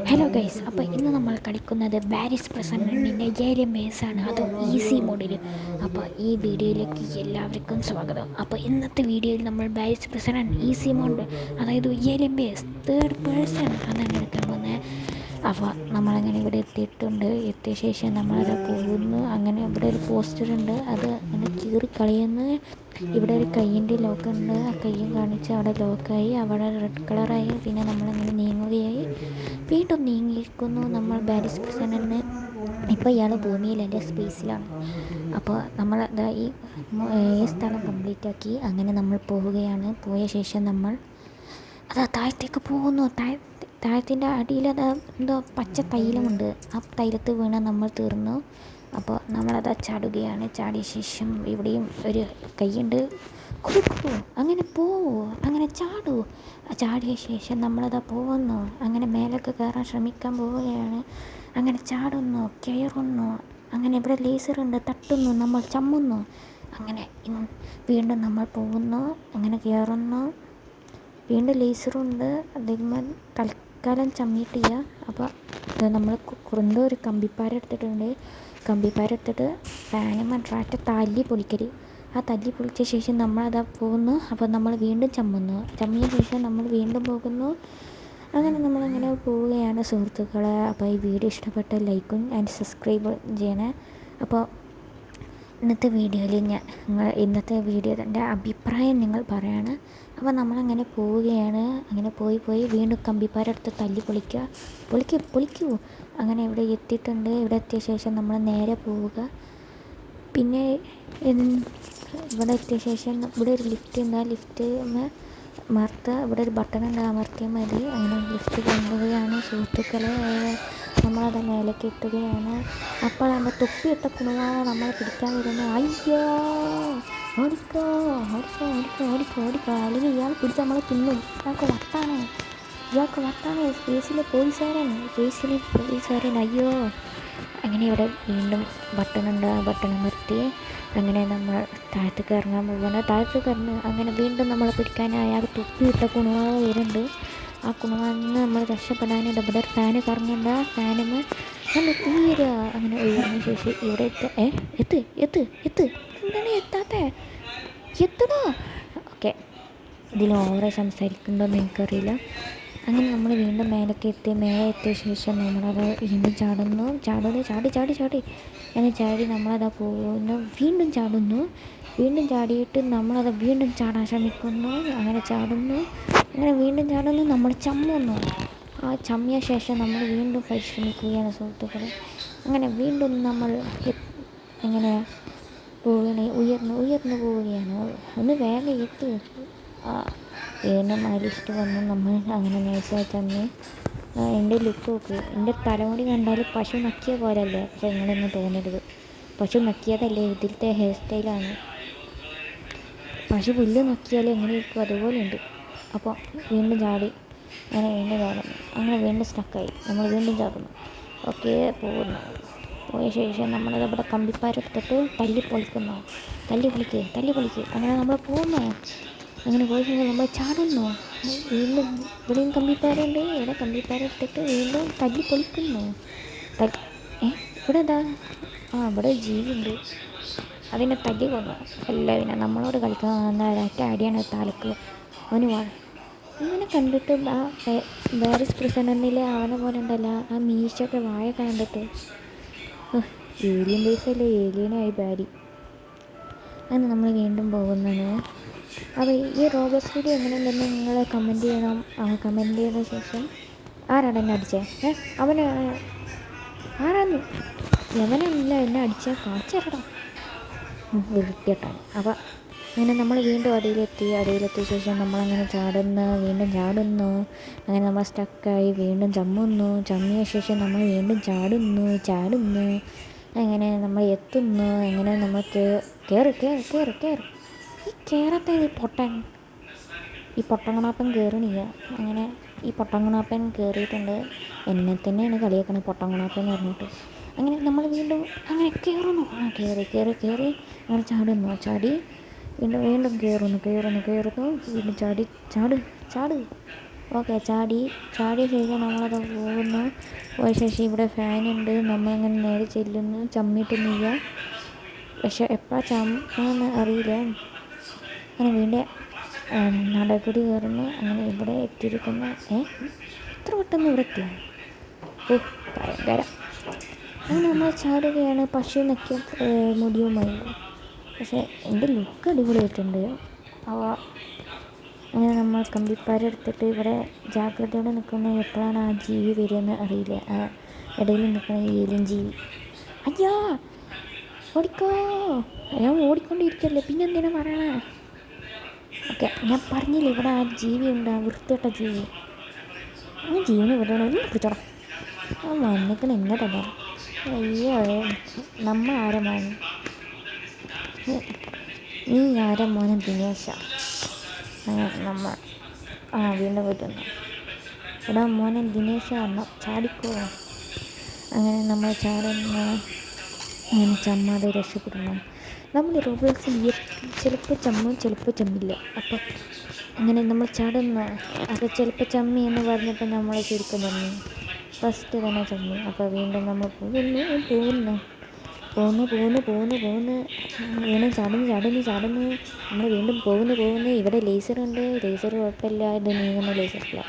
Hello guys, അപ്പോൾ ഇന്ന് നമ്മൾ കളിക്കുന്നത് ബാരിസ് പ്രസന്നൻ്റെ ഏലിയൻ ബേസാണ്, അതും ഈസി മോഡിൽ. അപ്പോൾ ഈ വീഡിയോയിലേക്ക് എല്ലാവർക്കും സ്വാഗതം. അപ്പോൾ ഇന്നത്തെ വീഡിയോയിൽ നമ്മൾ ബാരിസ് പ്രസന്നൻ ഈസി മോഡ്, അതായത് ഏലിയൻ ബേസ് തേർഡ് പേഴ്സൺ അതാണ് എടുക്കാൻ പോകുന്നത്. അപ്പോൾ നമ്മളങ്ങനെ ഇവിടെ എത്തിയ ശേഷം നമ്മളത് പോകുന്നു. അങ്ങനെ ഇവിടെ ഒരു പോസ്റ്റർ ഉണ്ട്, അത് അങ്ങനെ കീറിക്കളയുന്നു. ഇവിടെ ഒരു കയ്യിൻ്റെ ലോക്കുണ്ട്, ആ കയ്യും കാണിച്ച് അവിടെ ലോക്കായി, അവിടെ റെഡ് കളറായി. പിന്നെ നമ്മളങ്ങനെ നീങ്ങുകയായി, വീണ്ടും നീങ്ങിയിരിക്കുന്നു നമ്മൾ ബാരിസ് പ്രസന്നന്. ഇപ്പോൾ ഇയാൾ ഭൂമിയിലല്ല, സ്പേസിലാണ്. അപ്പോൾ നമ്മൾ ഈ സ്ഥലം കംപ്ലീറ്റ് ആക്കി. അങ്ങനെ നമ്മൾ പോവുകയാണ്. പോയ ശേഷം നമ്മൾ താഴത്തേക്ക് പോകുന്നു. താഴത്തിൻ്റെ അടിയിൽ എന്തോ പച്ച തൈലമുണ്ട്, ആ തൈലത്ത് വീണ് നമ്മൾ തീർന്നു. അപ്പോൾ നമ്മളത് ചാടുകയാണ്. ചാടിയ ശേഷം ഇവിടെയും ഒരു കൈയുണ്ട്, കൊടുക്കൂ, അങ്ങനെ പോവൂ, അങ്ങനെ ചാടൂ. ചാടിയ ശേഷം നമ്മളത് പോകുന്നു. അങ്ങനെ മേലൊക്കെ കയറാൻ ശ്രമിക്കാൻ പോവുകയാണ്. അങ്ങനെ ചാടുന്നു, കയറുന്നു. അങ്ങനെ ഇവിടെ ലേസറുണ്ട്, തട്ടുന്നു, നമ്മൾ ചമ്മുന്നു. അങ്ങനെ വീണ്ടും നമ്മൾ പോകുന്നു. അങ്ങനെ കയറുന്നു, വീണ്ടും ലേസറുണ്ട്, അതിന്മേൽ തൽക്കാലം ചമ്മിയിട്ടില്ല. അപ്പോൾ നമ്മൾ കുറന്തോ ഒരു കമ്പിപ്പാര എടുത്തിട്ടുണ്ട്. കമ്പിപ്പാര എടുത്തിട്ട് ഫാനും ട്രാക്ടർ തല്ലി പൊളിക്കൽ. ആ തല്ലി പൊളിച്ച ശേഷം നമ്മളതാ പോകുന്നു. അപ്പോൾ നമ്മൾ വീണ്ടും ചമ്മിയ ശേഷം നമ്മൾ വീണ്ടും പോകുന്നു. അങ്ങനെ നമ്മളങ്ങനെ പോവുകയാണ് സുഹൃത്തുക്കളെ. അപ്പോൾ ഈ വീഡിയോ ഇഷ്ടപ്പെട്ട ലൈക്കും ആൻഡ് സബ്സ്ക്രൈബ് ചെയ്യണേ. അപ്പോൾ ഇന്നത്തെ വീഡിയോൻ്റെ അഭിപ്രായം നിങ്ങൾ പറയാണ്. അപ്പോൾ നമ്മളങ്ങനെ പോവുകയാണ്. അങ്ങനെ പോയി വീണ്ടും കമ്പിപ്പാരെടുത്ത് തല്ലി പൊളിക്കൂ. അങ്ങനെ ഇവിടെ എത്തിയിട്ടുണ്ട്. ഇവിടെ എത്തിയ ശേഷം നമ്മൾ നേരെ പോവുക. പിന്നെ ഇവിടെ എത്തിയ ശേഷം ഇവിടെ ഒരു ലിഫ്റ്റ് ഉണ്ട്, ആ ലിഫ്റ്റ് ഇവിടെ ഒരു ബട്ടൺ ഉണ്ട്, അമർത്തിയാൽ മതി. അങ്ങനെ ലിഫ്റ്റ് കൊണ്ടുപോവുകയാണ് സുഹൃത്തുക്കളെ. നമ്മളത് മേലേക്ക് എത്തുകയാണ്. അപ്പോൾ നമ്മൾ തൊപ്പിയിട്ട കുണുവാണ് നമ്മൾ പിടിക്കാൻ വരുന്നത്. അയ്യോ, ഓടിക്കോ, അല്ലെങ്കിൽ ഇയാൾ പിടിച്ച് നമ്മളെ തിന്നും. ഇയാൾക്ക് വട്ടാണ് സ്പേസിലെ പോലീസുകാരൻ. അയ്യോ, അങ്ങനെ ഇവിടെ വീണ്ടും ബട്ടണുണ്ട്, ആ ബട്ടൺ അമർത്തി അങ്ങനെ നമ്മൾ താഴത്തേക്ക് ഇറങ്ങാൻ പോവുകയാണ്. അങ്ങനെ വീണ്ടും നമ്മളെ പിടിക്കാനായി ആ തൊപ്പിയിട്ട കുണുവാവ് വരുന്നുണ്ട്. ആ കുണുവാന്ന് നമ്മൾ രക്ഷപ്പെടാനായിട്ട് ഇവിടെ ഒരു ഫാന് കറങ്ങുന്നുണ്ട്. ആ ഫാനിന് നമ്മൾ ഉയരുക. അങ്ങനെ ഉയർന്ന ശേഷം ഇവിടെ എത്ത് എന്താണ് എത്താത്തേ, എത്തണോ? ഓക്കെ, ഇതിൽ ഓവറെ സംസാരിക്കുന്നുണ്ടോയെന്ന് എനിക്കറിയില്ല. അങ്ങനെ നമ്മൾ വീണ്ടും മേലെ എത്തിയ ശേഷം നമ്മളത് വീണ്ടും ചാടി അങ്ങനെ ചാടി നമ്മളത് പോകുന്നു. വീണ്ടും ചാടിയിട്ട് നമ്മളത് വീണ്ടും ചാടാൻ ശ്രമിക്കുന്നു. അങ്ങനെ വീണ്ടും ചാടുന്നു, നമ്മൾ ചമ്മുന്നു. ആ ചമ്മിയ ശേഷം നമ്മൾ വീണ്ടും പരിശ്രമിക്കുകയാണ് സുഹൃത്തുക്കളെ. അങ്ങനെ വീണ്ടും നമ്മൾ എങ്ങനെ ഉയർന്നു പോവുകയാണ്. ഒന്ന് വേഗം എത്തി. വീണ്ടും ആ ലിസ്റ്റ് വന്ന് നമ്മൾ അങ്ങനെ നൈസായി തന്നെ. എൻ്റെ ലുക്ക് നോക്ക്, എൻ്റെ തലമുടി കണ്ടാൽ പശു നക്കിയ പോലെയല്ലേ? പക്ഷെ നിങ്ങളൊന്നും തോന്നരുത്, പശു നക്കിയതല്ലേ, ഇതിലത്തെ ഹെയർ സ്റ്റൈലാണ്. പശു പുല്ല് നക്കിയാൽ എങ്ങനെ ഇരിക്കും അതുപോലെ ഉണ്ട്. അപ്പോൾ വീണ്ടും ചാടി, അങ്ങനെ വീണ്ടും സ്റ്റക്കായി. നമ്മൾ വീണ്ടും ചാടുന്നു. ഓക്കെ, പോയ ശേഷം നമ്മളത് ഇവിടെ കമ്പിപ്പാരെടുത്തിട്ട് തല്ലി പൊളിക്ക്. അങ്ങനെ നമ്മൾ പോകുന്നു. അങ്ങനെ പോയ ശേഷം നമ്മൾ ചാടുന്നു. വീണ്ടും ഇവിടെയും കമ്പിപ്പാരുണ്ട്. ഇവിടെ കമ്പിപ്പാരെടുത്തിട്ട് വീണ്ടും തല്ലി പൊളിക്കുന്നു. ഇവിടെ ഇവിടെ ജീവിയുണ്ട്, അതിനെ തല്ലി കൊന്നു. പിന്നെ നമ്മളോട് കളിക്കാൻ ഒരൊറ്റ അടിയാണ് തലക്ക്. ഇവനെ കണ്ടിട്ട് ആ ബാരിസ് പ്രസന്നനിലെ അവനെ പോലെ ഉണ്ടല്ലോ, ആ മീശയൊക്കെ വായ കണ്ടിട്ട്. ഏലിയൻ ബേസല്ലേ, ഏലിയനായി ബാരി. അങ്ങനെ നമ്മൾ വീണ്ടും പോകുന്നതാണ്. അപ്പോൾ ഈ റോബോട്ട്സ് വീഡിയോ എങ്ങനെയുണ്ടെന്ന് നിങ്ങൾ കമൻറ്റ് ചെയ്യണം. കമൻറ്റ് ചെയ്ത ശേഷം ആരാണ് എന്നെ അടിച്ചേ? ആരാന്ന് എവനല്ല എന്നെ അടിച്ചാൽ കാണിച്ചിരടാ, വൃത്തികെട്ടാണ്. അപ്പോൾ അങ്ങനെ നമ്മൾ വീണ്ടും അടിയിലെത്തിയ ശേഷം നമ്മളങ്ങനെ വീണ്ടും ചാടുന്നു. അങ്ങനെ നമ്മൾ സ്റ്റക്കായി വീണ്ടും ചമ്മിയ ശേഷം നമ്മൾ വീണ്ടും ചാടുന്നു. അങ്ങനെ നമ്മൾ എത്തുന്നു. അങ്ങനെ നമ്മൾ കയറി ഈ കയറത്തെ ഈ പൊട്ടങ്ങണാപ്പൻ കയറണില്ല. അങ്ങനെ ഈ പൊട്ടങ്ങണാപ്പൻ കയറിയിട്ടുണ്ട്. എന്നെ തന്നെയാണ് കളിയാക്കണത് പൊട്ടങ്ങണാപ്പൻ എന്ന് പറഞ്ഞിട്ട്. അങ്ങനെ നമ്മൾ വീണ്ടും അങ്ങനെ കയറുന്നു. കയറി അങ്ങനെ ചാടി വീണ്ടും കയറുന്നു. വീണ്ടും ചാട്. ഓക്കെ, ചാടിയ ശേഷം നമ്മളത് പോകുന്നു. പോയ ശേഷം ഇവിടെ ഫാനുണ്ട്. നമ്മളങ്ങനെ നേരെ ചെല്ലുന്നു, ചമ്മിട്ടൊന്നുമില്ല. പക്ഷെ എപ്പോഴാണ് ചമ്മാന്ന് അറിയില്ല. അങ്ങനെ വീണ്ടും നടകൂടി കയറുന്നു. അങ്ങനെ ഇവിടെ എത്തിയിരിക്കുന്ന ഇത്ര പെട്ടെന്ന് ഇവിടെ എത്തിയ ഭയങ്കര. അങ്ങനെ നമ്മൾ ചാടുകയാണ്. പശു നക്കിയ മുടിയുമായി. പക്ഷേ എൻ്റെ ലുക്ക് അടിപൊളിയായിട്ടുണ്ട്. അവ അങ്ങനെ നമ്മൾ കമ്പിപ്പാരെടുത്തിട്ട് ഇവിടെ ജാഗ്രതയോടെ നിൽക്കുന്ന എപ്പോഴാണ് ആ ജീവി വരുമെന്ന് അറിയില്ല. ആ ഇടയിൽ നിൽക്കുന്ന ഏലിയൻ ജീവി. അയ്യോ ഓടിക്കോ, ഞാൻ ഓടിക്കൊണ്ടിരിക്കല്ലേ, പിന്നെ എന്തിനാ പറയണേ? ഓക്കെ, ഞാൻ പറഞ്ഞില്ലേ ഇവിടെ ആ ജീവി ഉണ്ട്, ആ വൃത്തികെട്ട ജീവി. ആ ജീവനെ വിടണം, എന്നെ പിടിച്ചോടാ. ആ വന്നിക്കണ എന്നെ തന്നെ. അയ്യോ, നമ്മൾ ആരെ മോനെ? നീ ആരെ മോനെ? ദിനേശ. നമ്മൾ വീണ്ടും വരുന്നു. എടാ മോനെ ദിനേശ, ചാടിക്കോ. അങ്ങനെ നമ്മൾ ചാടുന്ന, അങ്ങനെ ചമ്മാതെ രക്ഷപ്പെടണം. നമ്മൾ റോബോട്ട്സിൽ ചിലപ്പോൾ ചമ്മും ചിലപ്പോൾ ചമ്മില്ല. അപ്പോൾ അങ്ങനെ നമ്മൾ ചാടുന്നു. അപ്പോൾ ചിലപ്പോൾ ചമ്മി എന്ന് പറഞ്ഞപ്പോൾ നമ്മൾ ശരിക്കും ചമ്മി, ഫസ്റ്റ് തന്നെ ചമ്മി. അപ്പോൾ വീണ്ടും നമ്മൾ പോകുന്നു. വീണ്ടും ചാടുന്നു. നമ്മൾ വീണ്ടും പോകുന്നു. ഇവിടെ ലേസറുണ്ട്. ലേസർ കുഴപ്പമില്ല, ഇത് നീങ്ങുന്ന ലേസറില്ല.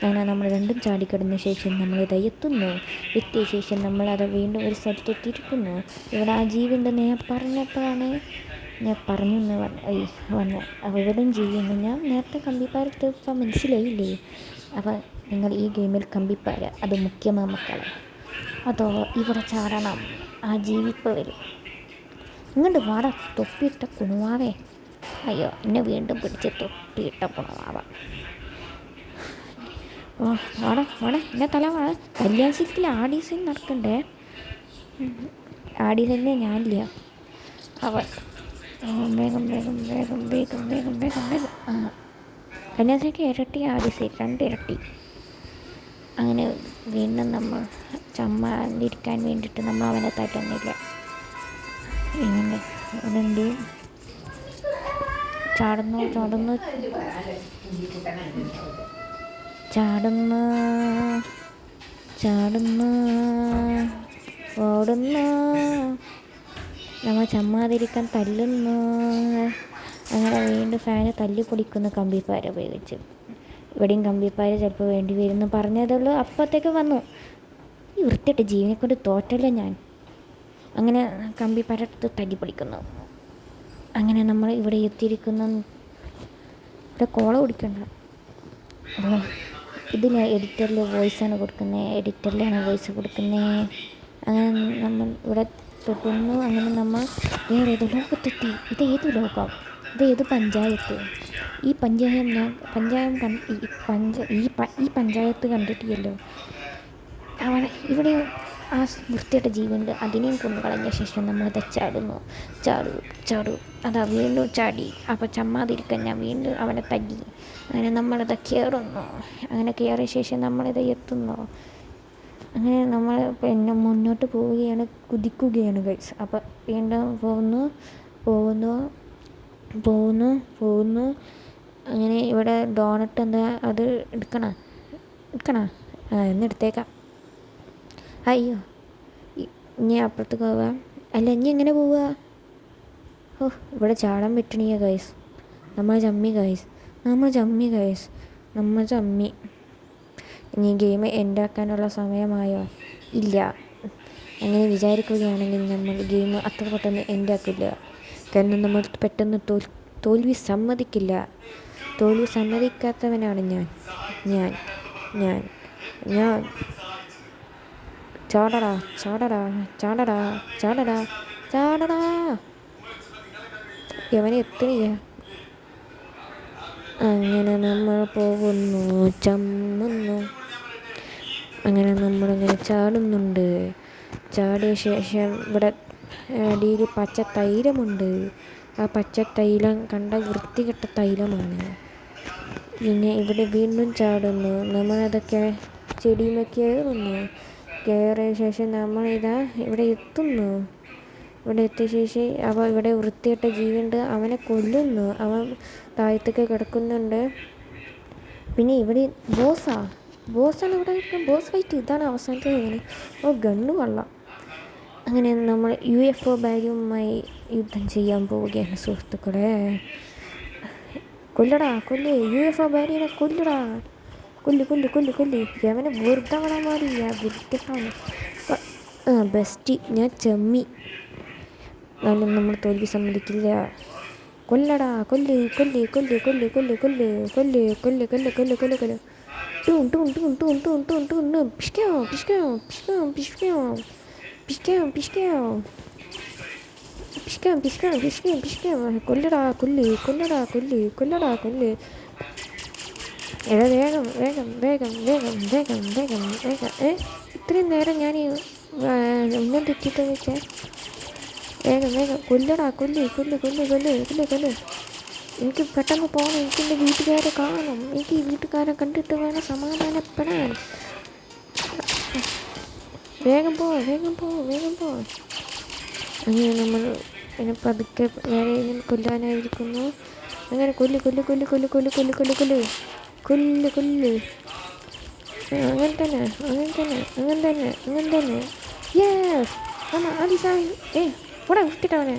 അങ്ങനെ നമ്മൾ രണ്ടും ചാടിക്കിടന്ന ശേഷം നമ്മളിത് എത്തിയ ശേഷം നമ്മളത് വീണ്ടും ഒരു സ്ഥലത്ത് എത്തിയിരിക്കുന്നു. ഇവിടെ ആ ജീവിയുണ്ടെന്ന് ഞാൻ പറഞ്ഞപ്പോഴാണ് ഞാൻ പറഞ്ഞു എന്ന് വന്നത്. അപ്പോൾ ഇവിടെയും ജീവിയുണ്ട്. ഞാൻ നേരത്തെ കമ്പിപ്പാരെടുത്തപ്പോൾ മനസ്സിലായില്ലേ? അപ്പോൾ നിങ്ങൾ ഈ ഗെയിമിൽ കമ്പിപ്പാര അത് മുഖ്യമാണ് മക്കളെ. അതോ ഇവിടെ ചാടണം, ആ ജീവിപ്പ് വരും. ഇങ്ങോട്ട് വാട തൊപ്പിയിട്ട കുണുവാവേ. അയ്യോ, എന്നെ വീണ്ടും പിടിച്ച് തൊപ്പിയിട്ട കുണുവാവ. വാട എന്നെ തല വാട. കല്യാൺ സിൽക്കിൽ ആഡീസൻ നടക്കണ്ടേ? ആഡീസന്നെ ഞാനില്ല. അവൻ വേഗം. കല്യാൺ സിൽക്ക് ഇരട്ടി, ആഡീസൻ 2 ഇരട്ടി. അങ്ങനെ വീണ്ടും നമ്മൾ ചമ്മാതിരിക്കാൻ വേണ്ടിയിട്ട് നമ്മൾ അവനെ തട്ടുന്നില്ല. ഇങ്ങനെ അതുണ്ട്. ചാടുന്നു ഓടുന്നു. നമ്മൾ ചമ്മാതിരിക്കാൻ തല്ലുന്നു. അങ്ങനെ വീണ്ടും ഫാന് തല്ലി പൊടിക്കുന്നു കമ്പിപ്പാര ഉപയോഗിച്ച്. ഇവിടെയും കമ്പിപ്പാര ചിലപ്പോൾ വേണ്ടി വരുമെന്ന് പറഞ്ഞതുള്ളൂ. അപ്പോഴത്തേക്ക് വന്നു. ഈ വൃത്തിയായിട്ട് ജീവനെ കൊണ്ട് തോറ്റല്ല ഞാൻ. അങ്ങനെ കമ്പിപ്പാര എടുത്ത് തല്ലി പൊടിക്കുന്നു. അങ്ങനെ നമ്മൾ ഇവിടെ എത്തിയിരിക്കുന്ന, ഇവിടെ കോള കുടിക്കണ്ട. ഇത് ഞാൻ എഡിറ്ററിൽ വോയിസാണ് എഡിറ്ററിലാണ് വോയിസ് കൊടുക്കുന്നത്. അങ്ങനെ നമ്മൾ ഇവിടെ തൊട്ടുന്നു. അങ്ങനെ നമ്മൾ വേറെ ഏതോ ലോകത്തെത്തി. ഇതേത് ലോകം? ഇതേത് പഞ്ചായത്ത്? ഈ പഞ്ചായത്ത് കണ്ടിട്ടില്ലല്ലോ. അവിടെ ഇവിടെ ആ വൃത്തിയായിട്ട ജീവനുണ്ട്. അതിനെയും കൊണ്ടുകളഞ്ഞ ശേഷം നമ്മളത് ചാടു. അതാ വീണ്ടും ചാടി. അപ്പോൾ ചമ്മാതിരിക്കാൻ ഞാൻ വീണ്ടും അവനെ തല്ലി. അങ്ങനെ നമ്മളത് കയറുന്നു. അങ്ങനെ കയറിയ ശേഷം നമ്മളിത് എത്തുന്നു. അങ്ങനെ നമ്മൾ പിന്നെ മുന്നോട്ട് കുതിക്കുകയാണ് ഗൈസ്. അപ്പോൾ വീണ്ടും പോകുന്നു. അങ്ങനെ ഇവിടെ ഡോണറ്റ് എന്താ അത് എടുക്കണ എന്നെടുത്തേക്കാം. അയ്യോ, ഇനി അപ്പുറത്ത് പോവാം. അല്ല, ഇനി എങ്ങനെ പോവുക? ഇവിടെ ചാടാൻ പറ്റണില്ല ഗൈസ്. നമ്മൾ ചമ്മി. ഇനി ഗെയിം എൻഡാക്കാനുള്ള സമയമായോ? ഇല്ല. അങ്ങനെ വിചാരിക്കുകയാണെങ്കിൽ നമ്മൾ ഗെയിം അത്ര പെട്ടെന്ന് എൻഡാക്കില്ല. കാരണം നമ്മൾ പെട്ടെന്ന് തോൽവി സമ്മതിക്കില്ല. തോൽവി സമ്മതിക്കാത്തവനാണ് ഞാൻ. ചാടടാ. എവനെ എത്തണില്ല. അങ്ങനെ നമ്മൾ പോകുന്നു, ചമ്മുന്നു. അങ്ങനെ നമ്മളിങ്ങനെ ചാടുന്നുണ്ട്. ചാടിയ ശേഷം ഇവിടെ അടിയിൽ പച്ച തൈലമുണ്ട്. ആ പച്ച തൈലം കണ്ട വൃത്തികെട്ട തൈലമാണ്. പിന്നെ ഇവിടെ വീണ്ടും ചാടുന്നു. നമ്മളതൊക്കെ ചെടിയുമൊക്കെ കയറിയ ശേഷം നമ്മളിതാ ഇവിടെ എത്തുന്നു. ഇവിടെ എത്തിയ ശേഷം അവ ഇവിടെ വൃത്തികെട്ട ജീവിയുണ്ട്. അവനെ കൊല്ലുന്നു. അവൻ താഴത്തേക്ക് കിടക്കുന്നുണ്ട്. പിന്നെ ഇവിടെ ബോസാണ് ഇവിടെ ബോസ് ഫൈറ്റ്. ഇതാണ് അവസാനത്തെ അങ്ങനെ. ഓ ഗണ്ണ് കൊള്ളാം. അങ്ങനെ നമ്മൾ UFO ബാഗുമായി യുദ്ധം ചെയ്യാൻ പോവുകയാണ് സുഹൃത്തുക്കളെ. കൊല്ലടാ UFO ബാരിനെ കൊല്ലടാ. കൊല്ല് അവനെ വെറുതെ മാറിയ വെറുതെ. ബെസ്റ്റ് ഞാൻ ചെമ്മി. എന്നാലും നമ്മൾ തോൽവി സമ്മതിക്കില്ല. കൊല്ലടാ കൊല്ല്. കൊല്ലടാ. എടാ വേഗം. ഇത്രയും നേരം ഞാൻ ഒന്നും തെറ്റിട്ടെന്ന് വെച്ചാൽ വേഗം കൊല്ലടാ. കൊല്ല്. എനിക്ക് പെട്ടെന്ന് പോകണം. എനിക്ക് എൻ്റെ വീട്ടുകാരെ കാണണം. എനിക്ക് ഈ വീട്ടുകാരെ കണ്ടിട്ട് വേണം സമാധാനപ്പെടാൻ. വേഗം പോ. അങ്ങനെ നമ്മൾ എന്നെ പതുക്കെ വേറെ കൊല്ലാനായിരിക്കുന്നു. അങ്ങനെ കൊല്ല്. അങ്ങനെ തന്നെ. യെസ് ആദിസായി. ഇവിടെ വിട്ടിട്ടവനെ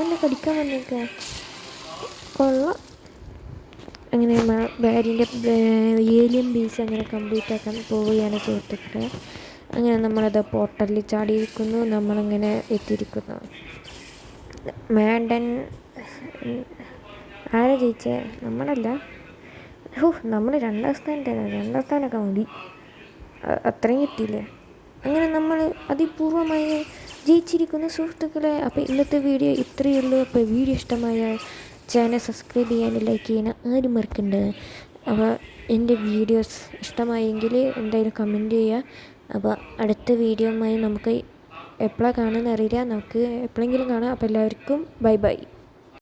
എന്നെ കടിക്കാൻ വന്നേക്ക. കൊള്ളാം. അങ്ങനെ ബാരിൻ്റെ ഏലിയൻ ബേസ് അങ്ങനെ കംപ്ലീറ്റ് ആക്കാൻ പോവുകയാണ് സുഹൃത്തുക്കളെ. അങ്ങനെ നമ്മളത് പോർട്ടലിൽ ചാടിയിരിക്കുന്നു. നമ്മളങ്ങനെ എത്തിയിരിക്കുന്നു. മാഡൻ ആരാ ജയിച്ചേ? നമ്മളല്ല. നമ്മൾ രണ്ടാം സ്ഥാനമൊക്കെ മതി. അത്രയും കിട്ടിയില്ലേ? അങ്ങനെ നമ്മൾ അതിപൂർവമായി ജയിച്ചിരിക്കുന്ന സുഹൃത്തുക്കളെ. അപ്പോൾ ഇന്നത്തെ വീഡിയോ ഇത്രയേ ഉള്ളൂ. അപ്പോൾ വീഡിയോ ഇഷ്ടമായ ചാനൽ സബ്സ്ക്രൈബ് ചെയ്യാനും ലൈക്ക് ചെയ്യാനും ആരും മറക്കണ്ട. അപ്പോൾ എൻ്റെ വീഡിയോസ് ഇഷ്ടമായെങ്കിൽ എന്തായാലും കമൻറ്റ് ചെയ്യുക. അപ്പോൾ അടുത്ത വീഡിയോയുമായി നമുക്ക് എപ്പോഴാണ് കാണുമെന്ന് അറിയില്ല. നമുക്ക് എപ്പോഴെങ്കിലും കാണാം. അപ്പോൾ എല്ലാവർക്കും ബൈ.